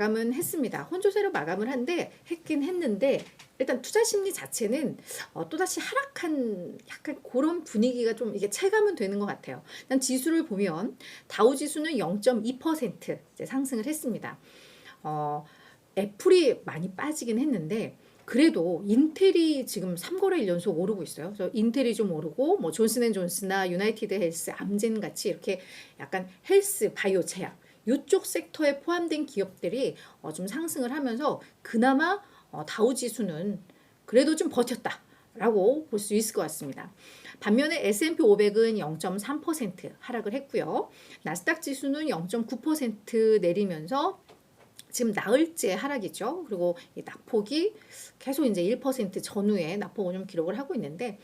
마감은 했습니다. 혼조세로 마감을 했긴 했는데 일단 투자 심리 자체는 또다시 하락한 약간 그런 분위기가 좀 이게 체감은 되는 것 같아요. 일단 지수를 보면 다우 지수는 0.2% 이제 상승을 했습니다. 애플이 많이 빠지긴 했는데 그래도 인텔이 지금 3거래일 연속 오르고 있어요. 그래서 인텔이 좀 오르고 뭐 존슨앤존스나 유나이티드 헬스, 암젠 같이 이렇게 약간 헬스, 바이오, 제약 이쪽 섹터에 포함된 기업들이 좀 상승을 하면서 그나마 다우 지수는 그래도 좀 버텼다라고 볼 수 있을 것 같습니다. 반면에 S&P 500은 0.3% 하락을 했고요. 나스닥 지수는 0.9% 내리면서 지금 나흘째 하락이죠. 그리고 이 낙폭이 계속 이제 1% 전후에 낙폭을 좀 기록을 하고 있는데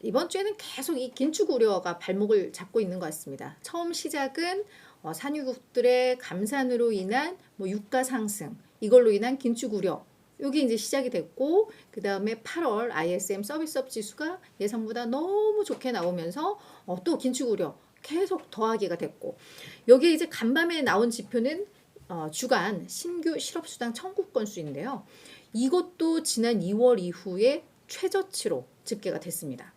이번 주에는 계속 이 긴축 우려가 발목을 잡고 있는 것 같습니다. 처음 시작은 산유국들의 감산으로 인한 뭐 유가 상승, 이걸로 인한 긴축 우려. 여기 이제 시작이 됐고 그 다음에 8월 ISM 서비스업 지수가 예상보다 너무 좋게 나오면서 또 긴축 우려 계속 더하기가 됐고 여기에 이제 간밤에 나온 지표는 주간 신규 실업수당 청구 건수인데요. 이것도 지난 2월 이후에 최저치로 집계가 됐습니다.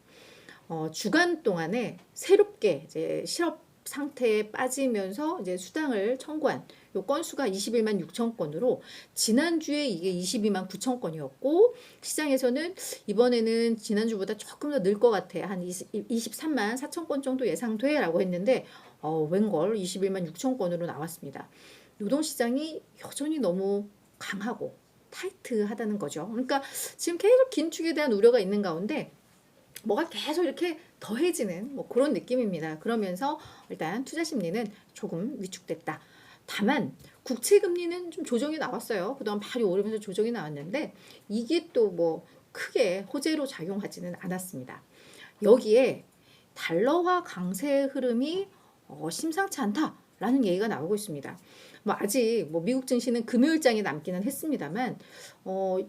주간 동안에 새롭게 이제 실업 상태에 빠지면서 이제 수당을 청구한 요 건수가 21만 6천 건으로 지난주에 이게 22만 9천 건이었고 시장에서는 이번에는 지난주보다 조금 더 늘 것 같아. 한 23만 4천 건 정도 예상돼 라고 했는데 웬걸 21만 6천 건으로 나왔습니다. 노동시장이 여전히 너무 강하고 타이트하다는 거죠. 그러니까 지금 계속 긴축에 대한 우려가 있는 가운데 뭐가 계속 이렇게 더해지는 뭐 그런 느낌입니다. 그러면서 일단 투자 심리는 조금 위축됐다. 다만 국채 금리는 좀 조정이 나왔어요. 그동안 많이 오르면서 조정이 나왔는데 이게 또 뭐 크게 호재로 작용하지는 않았습니다. 여기에 달러화 강세 흐름이 심상치 않다라는 얘기가 나오고 있습니다. 뭐 아직 뭐 미국 증시는 금요일장이 남기는 했습니다만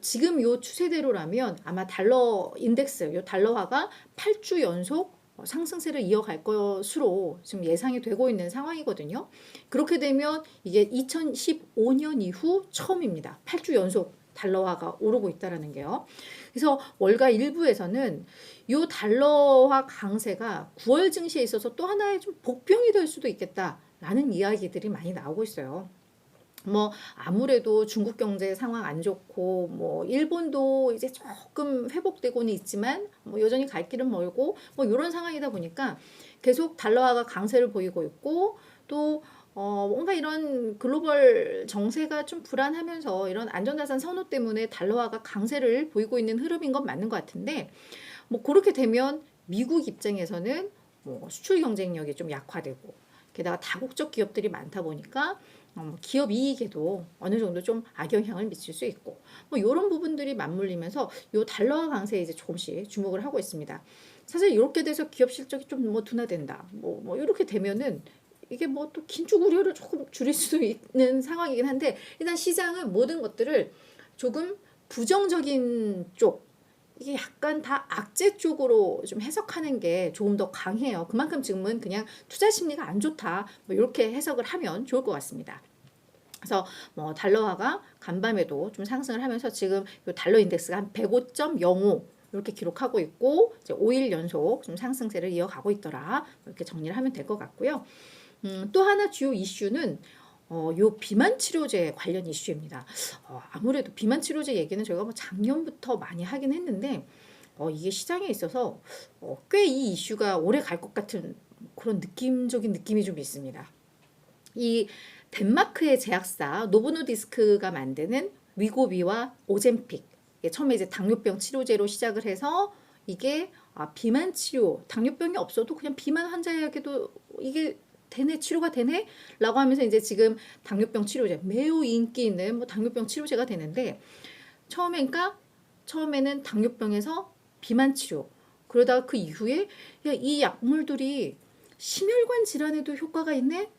지금 요 추세대로라면 아마 달러 인덱스 요 달러화가 8주 연속 상승세를 이어갈 것으로 지금 예상이 되고 있는 상황이거든요. 그렇게 되면 이게 2015년 이후 처음입니다. 8주 연속 달러화가 오르고 있다라는 게요. 그래서 월가 일부에서는 이 달러화 강세가 9월 증시에 있어서 또 하나의 좀 복병이 될 수도 있겠다라는 이야기들이 많이 나오고 있어요. 뭐 아무래도 중국 경제 상황 안 좋고 뭐 일본도 이제 조금 회복되고는 있지만 뭐 여전히 갈 길은 멀고 뭐 이런 상황이다 보니까 계속 달러화가 강세를 보이고 있고 또 뭔가 이런 글로벌 정세가 좀 불안하면서 이런 안전자산 선호 때문에 달러화가 강세를 보이고 있는 흐름인 건 맞는 것 같은데 뭐 그렇게 되면 미국 입장에서는 뭐 수출 경쟁력이 좀 약화되고 게다가 다국적 기업들이 많다 보니까 기업 이익에도 어느 정도 좀 악영향을 미칠 수 있고 뭐 이런 부분들이 맞물리면서 요 달러화 강세에 이제 조금씩 주목을 하고 있습니다. 사실 이렇게 돼서 기업 실적이 좀 뭐 둔화된다. 뭐 이렇게 되면은 이게 뭐 또 긴축 우려를 조금 줄일 수도 있는 상황이긴 한데 일단 시장은 모든 것들을 조금 부정적인 쪽 이게 약간 다 악재 쪽으로 좀 해석하는 게 조금 더 강해요. 그만큼 지금은 그냥 투자 심리가 안 좋다. 뭐 이렇게 해석을 하면 좋을 것 같습니다. 그래서 뭐 달러화가 간밤에도 좀 상승을 하면서 지금 요 달러 인덱스가 한 105.05 이렇게 기록하고 있고 이제 5일 연속 좀 상승세를 이어가고 있더라. 이렇게 정리를 하면 될 것 같고요. 또 하나 주요 이슈는 요 비만 치료제 관련 이슈입니다. 아무래도 비만 치료제 얘기는 저희가 뭐 작년부터 많이 하긴 했는데 이게 시장에 있어서 꽤 이 이슈가 오래 갈 것 같은 그런 느낌적인 느낌이 좀 있습니다. 이 덴마크의 제약사 노보노디스크가 만드는 위고비와 오젬픽 처음에 이제 당뇨병 치료제로 시작을 해서 이게 비만 치료 당뇨병이 없어도 그냥 비만 환자에게도 이게 되네 치료가 되네 라고 하면서 이제 지금 당뇨병 치료제 매우 인기 있는 뭐 당뇨병 치료제가 되는데 처음에는 당뇨병에서 비만 치료 그러다가 그 이후에 야, 이 약물들이 심혈관 질환에도 효과가 있네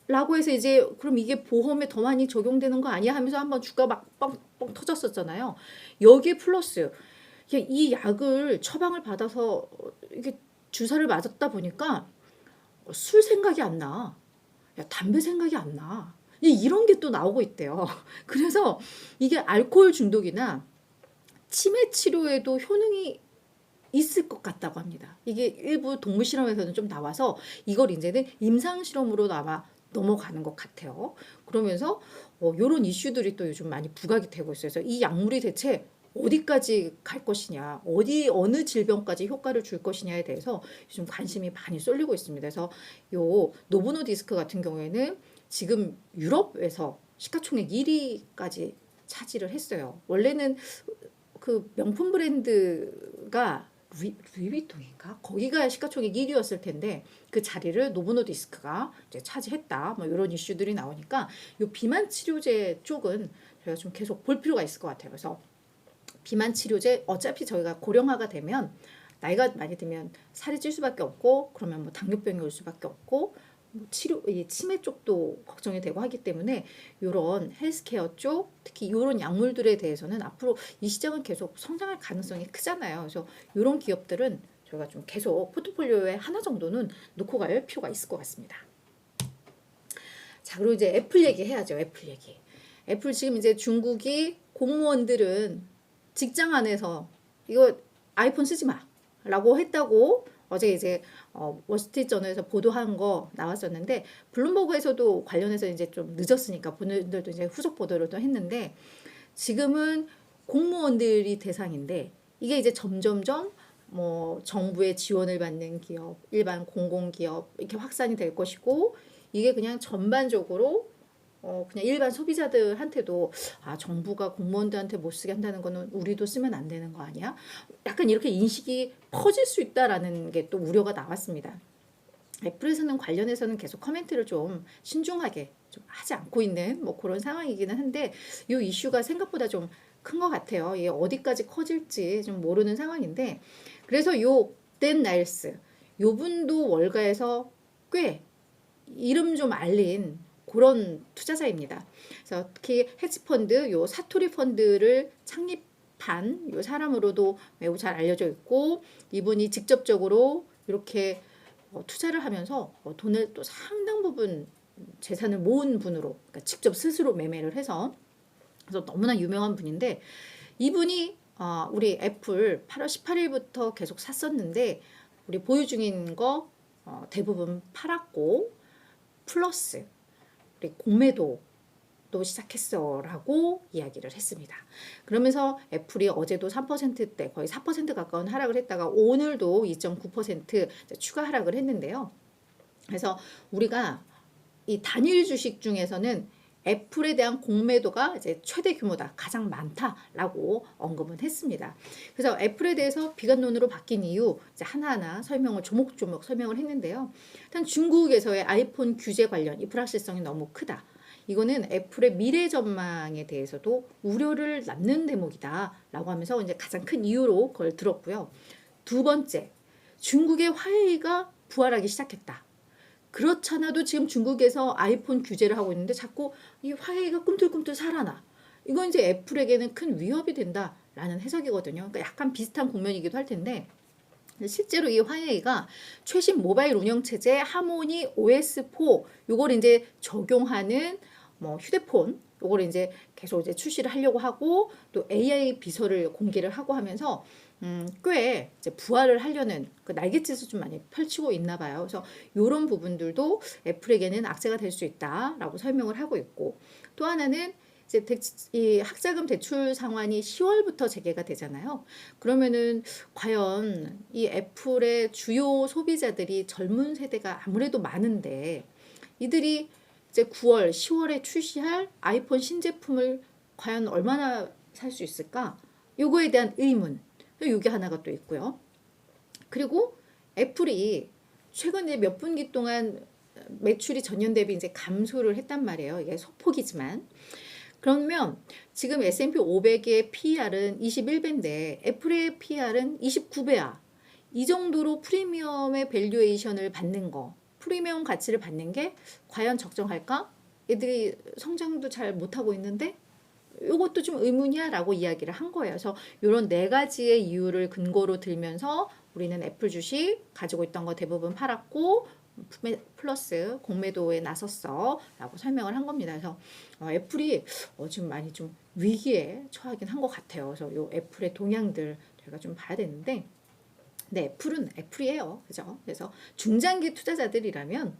라고 해서 이제 그럼 이게 보험에 더 많이 적용되는 거 아니야 하면서 한번 주가 막 뻥뻥 터졌었잖아요. 여기에 플러스 이 약을 처방을 받아서 이게 주사를 맞았다 보니까 술 생각이 안 나. 야, 담배 생각이 안 나. 이런 게 또 나오고 있대요. 그래서 이게 알코올 중독이나 치매 치료에도 효능이 있을 것 같다고 합니다. 이게 일부 동물 실험에서는 좀 나와서 이걸 이제는 임상 실험으로 아마 넘어가는 것 같아요. 그러면서 이런 이슈들이 또 요즘 많이 부각이 되고 있어요. 그래서 이 약물이 대체 어디까지 갈 것이냐, 어느 질병까지 효과를 줄 것이냐에 대해서 요즘 관심이 많이 쏠리고 있습니다. 그래서 요 노보노디스크 같은 경우에는 지금 유럽에서 시가총액 1위까지 차지를 했어요. 원래는 그 명품 브랜드가 루이비통인가? 거기가 시가총액 1위였을 텐데 그 자리를 노보노디스크가 이제 차지했다. 뭐 이런 이슈들이 나오니까 요 비만 치료제 쪽은 저희가 좀 계속 볼 필요가 있을 것 같아요. 그래서 비만 치료제 어차피 저희가 고령화가 되면 나이가 많이 들면 살이 찔 수밖에 없고 그러면 뭐 당뇨병이 올 수밖에 없고 뭐 치매 쪽도 걱정이 되고 하기 때문에 이런 헬스케어 쪽 특히 이런 약물들에 대해서는 앞으로 이 시장은 계속 성장할 가능성이 크잖아요. 그래서 이런 기업들은 저희가 좀 계속 포트폴리오에 하나 정도는 놓고 갈 필요가 있을 것 같습니다. 자, 그리고 이제 애플 얘기 해야죠. 애플 얘기. 애플 지금 이제 중국이 공무원들은 직장 안에서 이거 아이폰 쓰지 마라고 했다고 어제 이제 월스트리트저널에서 보도한 거 나왔었는데 블룸버그에서도 관련해서 이제 좀 늦었으니까 본인들도 이제 후속 보도를 또 했는데 지금은 공무원들이 대상인데 이게 이제 점점점 뭐 정부의 지원을 받는 기업, 일반 공공기업 이렇게 확산이 될 것이고 이게 그냥 전반적으로 그냥 일반 소비자들한테도 정부가 공무원들한테 못 쓰게 한다는 거는 우리도 쓰면 안 되는 거 아니야? 약간 이렇게 인식이 퍼질 수 있다라는 게 또 우려가 나왔습니다. 애플에서는 관련해서는 계속 커멘트를 좀 신중하게 좀 하지 않고 있는 뭐 그런 상황이기는 한데 이 이슈가 생각보다 좀 큰 것 같아요. 이게 어디까지 커질지 좀 모르는 상황인데 그래서 댄 나일스 요 분도 월가에서 꽤 이름 좀 알린 그런 투자자입니다. 그래서 특히 헤지펀드, 요 사토리 펀드를 창립한 요 사람으로도 매우 잘 알려져 있고 이분이 직접적으로 이렇게 투자를 하면서 돈을 또 상당 부분 재산을 모은 분으로 그러니까 직접 스스로 매매를 해서 그래서 너무나 유명한 분인데 이분이 우리 애플 8월 18일부터 계속 샀었는데 우리 보유 중인 거 대부분 팔았고 플러스 우리 공매도 또 시작했어라고 이야기를 했습니다. 그러면서 애플이 어제도 3%대 거의 4% 가까운 하락을 했다가 오늘도 2.9% 추가 하락을 했는데요. 그래서 우리가 이 단일 주식 중에서는 애플에 대한 공매도가 이제 최대 규모다, 가장 많다라고 언급은 했습니다. 그래서 애플에 대해서 비관론으로 바뀐 이유 이제 하나하나 설명을 조목조목 설명을 했는데요. 일단 중국에서의 아이폰 규제 관련 이 불확실성이 너무 크다. 이거는 애플의 미래 전망에 대해서도 우려를 낳는 대목이다라고 하면서 이제 가장 큰 이유로 그걸 들었고요. 두 번째, 중국의 화웨이가 부활하기 시작했다. 그렇잖아도 지금 중국에서 아이폰 규제를 하고 있는데 자꾸 이 화웨이가 꿈틀꿈틀 살아나. 이건 이제 애플에게는 큰 위협이 된다라는 해석이거든요. 그러니까 약간 비슷한 국면이기도 할 텐데 실제로 이 화웨이가 최신 모바일 운영체제 하모니 OS4 요걸 이제 적용하는 뭐 휴대폰 요걸 이제 계속 이제 출시를 하려고 하고 또 AI 비서를 공개를 하고 하면서 꽤 이제 부활을 하려는 그 날갯짓을 좀 많이 펼치고 있나 봐요. 그래서 이런 부분들도 애플에게는 악재가 될 수 있다라고 설명을 하고 있고 또 하나는 이제 이 학자금 대출 상환이 10월부터 재개가 되잖아요. 그러면은 과연 이 애플의 주요 소비자들이 젊은 세대가 아무래도 많은데 이들이 이제 9월, 10월에 출시할 아이폰 신제품을 과연 얼마나 살 수 있을까? 요거에 대한 의문. 이게 하나가 또 있고요. 그리고 애플이 최근에 몇 분기 동안 매출이 전년 대비 이제 감소를 했단 말이에요. 이게 소폭이지만. 그러면 지금 S&P 500의 PER은 21배인데 애플의 PER은 29배야. 이 정도로 프리미엄의 밸류에이션을 받는 거, 프리미엄 가치를 받는 게 과연 적정할까? 애들이 성장도 잘 못하고 있는데 이것도 좀 의문이야 라고 이야기를 한 거예요. 그래서 이런 네 가지의 이유를 근거로 들면서 우리는 애플 주식 가지고 있던 거 대부분 팔았고 플러스 공매도에 나섰어라고 설명을 한 겁니다. 그래서 애플이 지금 많이 좀 위기에 처하긴 한 것 같아요. 그래서 요 애플의 동향들 저희가 좀 봐야 되는데, 네, 애플은 애플이에요, 그죠? 그래서 중장기 투자자들이라면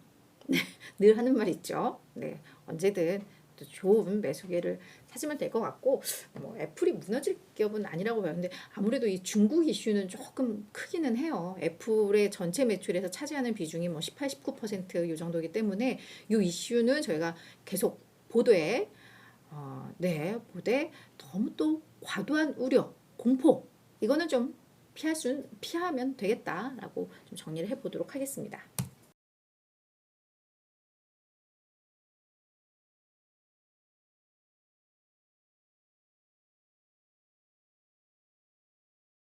네, 늘 하는 말 있죠. 네, 언제든 또 좋은 매수 기회를 찾으면 될 것 같고, 뭐 애플이 무너질 기업은 아니라고 봐요. 근데 아무래도 이 중국 이슈는 조금 크기는 해요. 애플의 전체 매출에서 차지하는 비중이 뭐 18, 19%이 정도이기 때문에 이 이슈는 저희가 계속 보도에 너무 또 과도한 우려, 공포 이거는 좀 피하면 되겠다라고 좀 정리를 해보도록 하겠습니다.